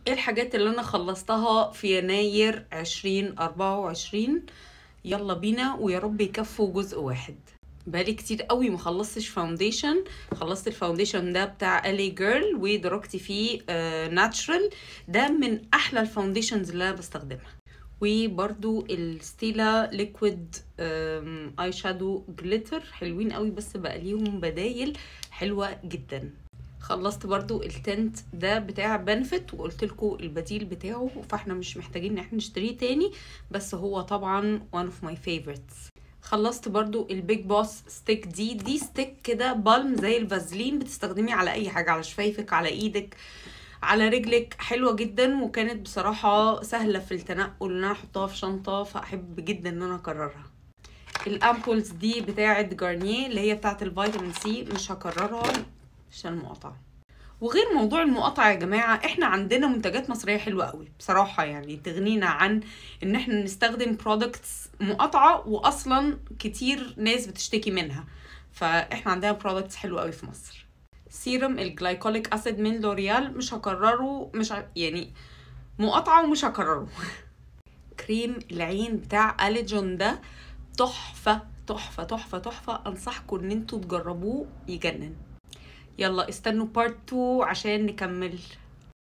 ايه الحاجات اللي انا خلصتها في يناير 2024؟ يلا بينا، ويا رب يكفوا جزء واحد. بقالي كتير قوي ما خلصتش فاونديشن. خلصت الفاونديشن ده بتاع الي جيرل ودرجتي فيه ناتشرال. ده من احلى الفاونديشنز اللي انا بستخدمها. وبرضو الستيلا ليكويد اي شادو جليتر حلوين قوي، بس بقى ليهم بدايل حلوة جدا. خلصت برضو التنت ده بتاع بنفت، وقلت لكم البديل بتاعه، فاحنا مش محتاجين ان احنا نشتريه تاني، بس هو طبعا one of my favorites. خلصت برضو البيج بوس ستيك دي ستيك كده بالم زي الفازلين، بتستخدمي على اي حاجة، على شفايفك، على ايدك، على رجلك. حلوة جدا، وكانت بصراحة سهلة في التنقل ان انا احطها في شنطة، فاحب جدا ان انا اكررها. الامبولز دي بتاعة جارنيه اللي هي بتاعة الفيتامين سي، مش هكررها عشان المقاطعة. وغير موضوع المقاطعة يا جماعة، احنا عندنا منتجات مصرية حلوة قوي بصراحة، يعني تغنينا عن ان احنا نستخدم برودكتس مقاطعة، واصلا كتير ناس بتشتكي منها. فاحنا عندنا برودكتس حلوة قوي في مصر. سيرم الجلايكوليك اسيد من لوريال، مش هكرره، يعني مقاطعة ومش هكرره. كريم العين بتاع أليجون ده تحفة تحفة تحفة تحفة، انصحكم ان انتوا تجربوه، يجنن. يلا استنوا بارت 2 عشان نكمل.